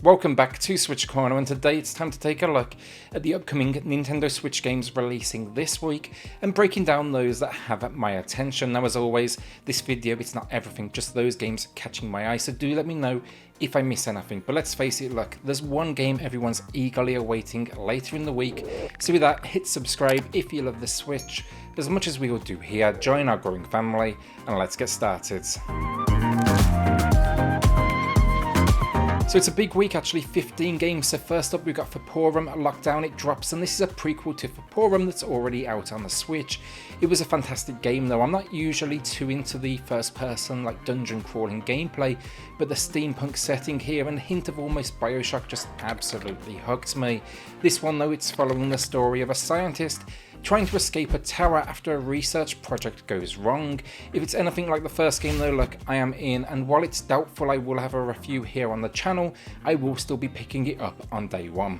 Welcome back to SwitchCorner, and today it's time to take a look at the upcoming Nintendo Switch games releasing this week and breaking down those that have my attention. Now, as always, this video, it's not everything, just those games catching my eye, so do let me know if I miss anything. But let's face it, look, there's one game everyone's eagerly awaiting later in the week, so with that, hit subscribe if you love the Switch as much as we all do here, join our growing family, and let's get started. So it's a big week actually, 15 games. So first up we've got Vaporum Lockdown, it drops, and this is a prequel to Vaporum that's already out on the Switch. It was a fantastic game though. I'm not usually too into the first person like dungeon crawling gameplay, but the steampunk setting here and a hint of almost Bioshock just absolutely hooked me. This one though, it's following the story of a scientist trying to escape a tower after a research project goes wrong. If it's anything like the first game though, look, I am in, and while it's doubtful I will have a review here on the channel, I will still be picking it up on day one.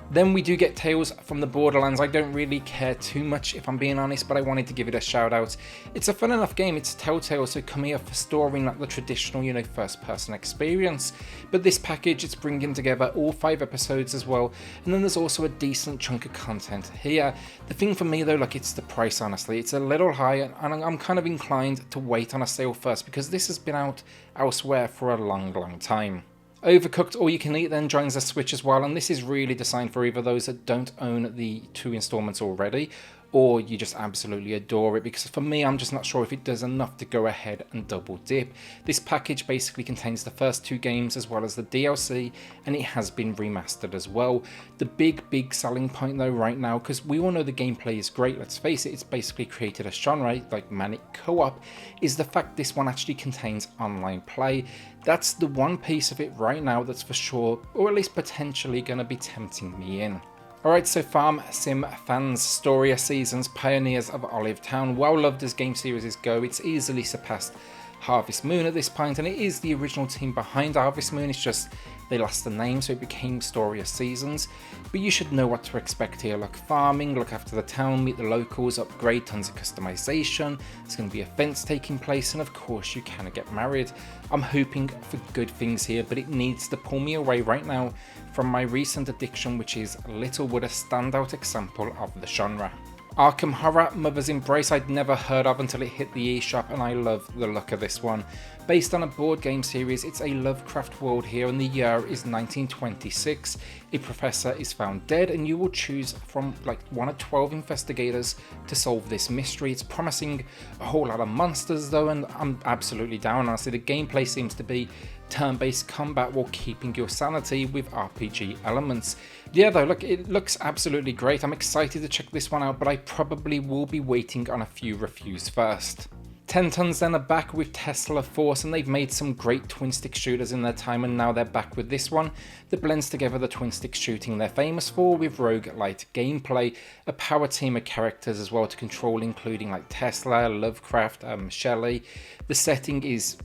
Then we do get Tales from the Borderlands. I don't really care too much if I'm being honest, but I wanted to give it a shout out. It's a fun enough game, it's Telltale, so come here for storing like the traditional, first person experience. But this package, it's bringing together all 5 episodes as well, and then there's also a decent chunk of content here. The thing for me though, like, it's the price honestly. It's a little high, and I'm kind of inclined to wait on a sale first because this has been out elsewhere for a long time. Overcooked All You Can Eat then joins the Switch as well, and this is really designed for either those that don't own the 2 installments already, or you just absolutely adore it, because for me, I'm just not sure if it does enough to go ahead and double dip. This package basically contains the first 2 games as well as the DLC, and it has been remastered as well. The big selling point though right now, because we all know the gameplay is great, let's face it, it's basically created a genre like Manic Co-op, is the fact this one actually contains online play. That's the one piece of it right now that's for sure, or at least potentially going to be tempting me in. Alright, so Farm Sim fans, Storia Seasons, Pioneers of Olive Town. Well loved as game series go, it's easily surpassed Harvest Moon at this point, and it is the original team behind Harvest Moon, it's just they lost the name so it became Storia Seasons. But you should know what to expect here. Look, farming, look after the town, meet the locals, upgrade, tons of customization, there's going to be events taking place, and of course you can get married. I'm hoping for good things here, but it needs to pull me away right now from my recent addiction, which is Littlewood, a standout example of the genre. Arkham Horror Mother's Embrace I'd never heard of until it hit the eShop, and I love the look of this one. Based on a board game series, it's a Lovecraft world here, and the year is 1926. A professor is found dead, and you will choose from like one of 12 investigators to solve this mystery. It's promising a whole lot of monsters though, and I'm absolutely down. Honestly, the gameplay seems to be turn-based combat while keeping your sanity with RPG elements. Yeah though, look, it looks absolutely great. I'm excited to check this one out, but I probably will be waiting on a few reviews first. 10 Tons then are back with Tesla Force, and they've made some great twin stick shooters in their time, and now they're back with this one that blends together the twin stick shooting they're famous for with roguelite gameplay, a power team of characters as well to control, including like Tesla, Lovecraft, Shelley. The setting is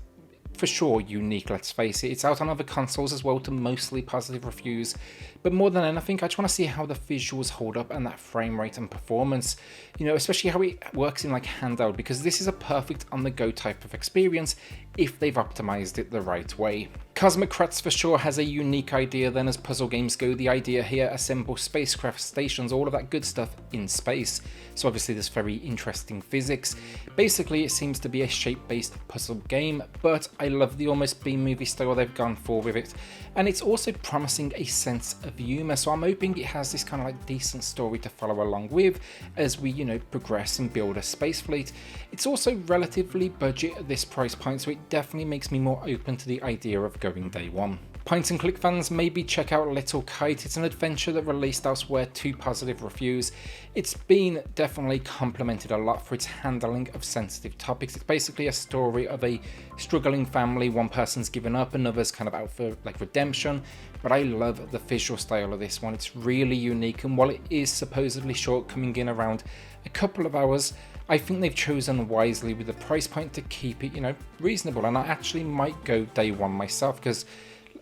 for sure unique, let's face it. It's out on other consoles as well to mostly positive reviews, but more than anything I just want to see how the visuals hold up and that frame rate and performance, especially how it works in like handheld, because this is a perfect on the go type of experience if they've optimized it the right way. Kosmokrats for sure has a unique idea then as puzzle games go. The idea here, assemble spacecraft stations, all of that good stuff in space. So obviously there's very interesting physics. Basically it seems to be a shape-based puzzle game, but I love the almost B-movie style they've gone for with it. And it's also promising a sense of humour, so I'm hoping it has this kind of like decent story to follow along with as we, progress and build a space fleet. It's also relatively budget at this price point, so it definitely makes me more open to the idea of going day one. Point and click fans, maybe check out Little Kite. It's an adventure that released elsewhere to positive reviews. It's been definitely complimented a lot for its handling of sensitive topics. It's basically a story of a struggling family. One person's given up, another's kind of out for like redemption. But I love the visual style of this one. It's really unique, and while it is supposedly short, coming in around a couple of hours, I think they've chosen wisely with the price point to keep it, reasonable. And I actually might go day one myself because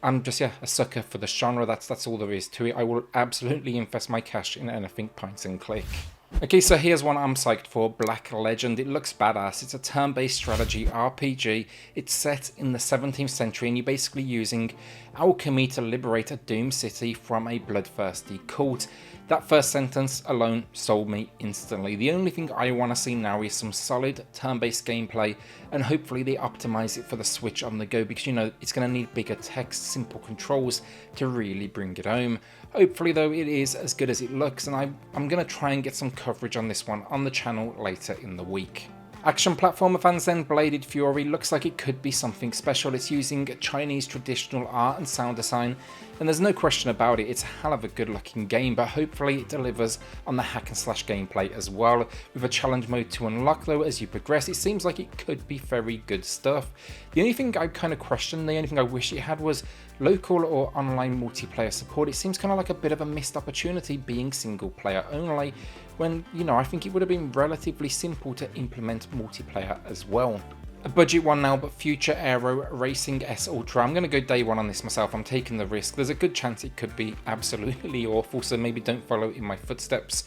I'm just a sucker for the genre. That's all there is to it. I will absolutely invest my cash in anything point and click. Okay, so here's one I'm psyched for, Black Legend. It looks badass. It's a turn-based strategy RPG. It's set in the 17th century, and you're basically using alchemy to liberate a doomed city from a bloodthirsty cult. That first sentence alone sold me instantly. The only thing I want to see now is some solid turn-based gameplay, and hopefully they optimize it for the Switch on the go, because you know it's going to need bigger text, simple controls to really bring it home. Hopefully though it is as good as it looks, and I'm going to try and get some coverage on this one on the channel later in the week. Action platformer fans then, Bladed Fury looks like it could be something special. It's using Chinese traditional art and sound design, and there's no question about it, it's a hell of a good looking game, but hopefully it delivers on the hack and slash gameplay as well. With a challenge mode to unlock though as you progress, it seems like it could be very good stuff. The only thing I kind of question, the only thing I wish it had was local or online multiplayer support. It seems kind of like a bit of a missed opportunity being single player only, when, you know, I think it would have been relatively simple to implement multiplayer as well. A budget one now, but future AERO Racing S Ultra. I'm going to go day one on this myself. I'm taking the risk. There's a good chance it could be absolutely awful, so maybe don't follow in my footsteps.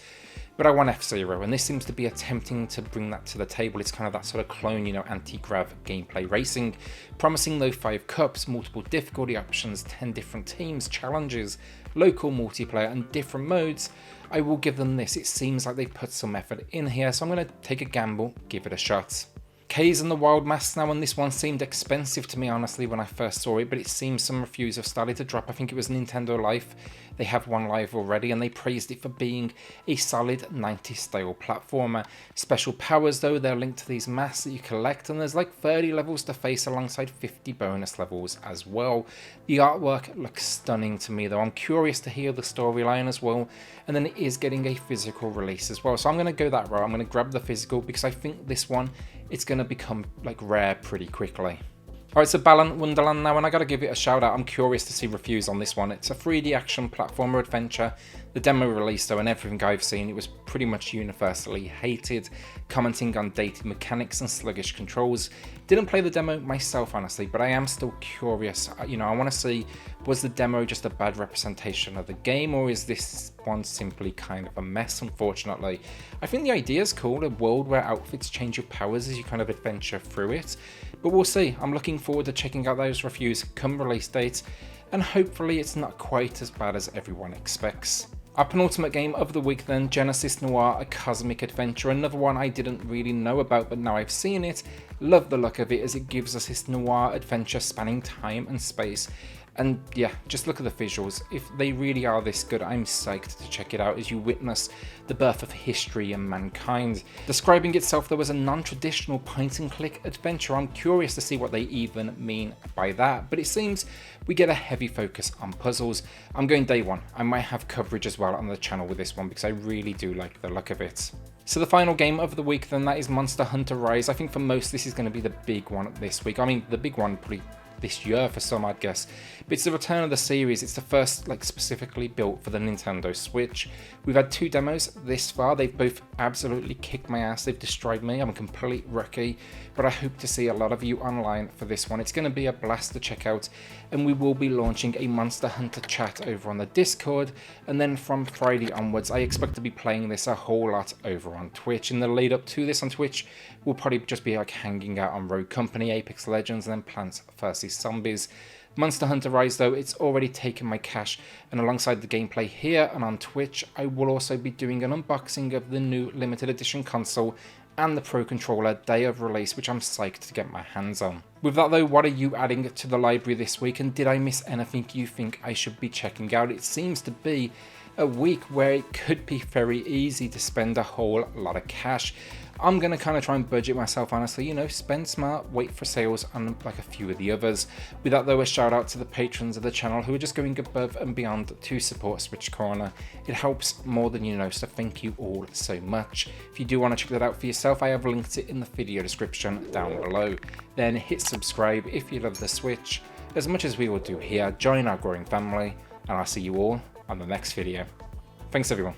But I want F-Zero, and this seems to be attempting to bring that to the table. It's kind of that sort of clone, you know, anti-grav gameplay racing, promising though 5 cups, multiple difficulty options, 10 different teams, challenges, local multiplayer, and different modes. I will give them this. It seems like they've put some effort in here, so I'm going to take a gamble, give it a shot. Kaze and the Wild Masks now, and this one seemed expensive to me honestly when I first saw it, but it seems some reviews have started to drop. I think it was Nintendo Life, they have one live already, and they praised it for being a solid 90s style platformer. Special powers though, they're linked to these masks that you collect, and there's like 30 levels to face alongside 50 bonus levels as well. The artwork looks stunning to me though. I'm curious to hear the storyline as well, and then it is getting a physical release as well, so I'm going to go that route. I'm going to grab the physical because I think this one, it's going to become like rare pretty quickly. Alright, so BALAN Wonderland now, and I gotta give it a shout out. I'm curious to see reviews on this one. It's a 3D action platformer adventure. The demo release though, and everything I've seen, it was pretty much universally hated, commenting on dated mechanics and sluggish controls. Didn't play the demo myself honestly, but I am still curious. You know, I want to see, was the demo just a bad representation of the game, or is this one simply kind of a mess, unfortunately. I think the idea is cool, a world where outfits change your powers as you kind of adventure through it, but we'll see. I'm looking forward to checking out those reviews come release dates, and hopefully it's not quite as bad as everyone expects. Our penultimate game of the week then, Genesis Noir, a cosmic adventure, another one I didn't really know about, but now I've seen it. Love the look of it as it gives us this noir adventure spanning time and space. And yeah, just look at the visuals. If they really are this good, I'm psyched to check it out as you witness the birth of history and mankind. Describing itself though as a non-traditional point-and-click adventure, I'm curious to see what they even mean by that, but it seems we get a heavy focus on puzzles. I'm going day one. I might have coverage as well on the channel with this one because I really do like the look of it. So the final game of the week then, that is Monster Hunter Rise. I think for most this is going to be the big one this week. I mean, the big one probably this year for some, I'd guess. But it's the return of the series. It's the first like specifically built for the Nintendo Switch. We've had 2 demos this far. They've both absolutely kicked my ass. They've destroyed me. I'm a complete rookie, but I hope to see a lot of you online for this one. It's going to be a blast to check out, and we will be launching a Monster Hunter chat over on the Discord, and then from Friday onwards I expect to be playing this a whole lot over on Twitch. In the lead up to this on Twitch, we'll probably just be like hanging out on Rogue Company, Apex Legends, and then Plants vs Zombies. Monster Hunter Rise though, it's already taken my cash, and alongside the gameplay here and on Twitch, I will also be doing an unboxing of the new limited edition console and the Pro Controller day of release, which I'm psyched to get my hands on. With that though, what are you adding to the library this week, and did I miss anything you think I should be checking out? It seems to be a week where it could be very easy to spend a whole lot of cash. I'm going to kind of try and budget myself honestly, you know, spend smart, wait for sales on like a few of the others. With that though, a shout out to the patrons of the channel who are just going above and beyond to support SwitchCorner. It helps more than you know, so thank you all so much. If you do want to check that out for yourself, I have linked it in the video description down below. Then hit subscribe if you love the Switch, as much as we will do here. Join our growing family, and I'll see you all on the next video. Thanks everyone.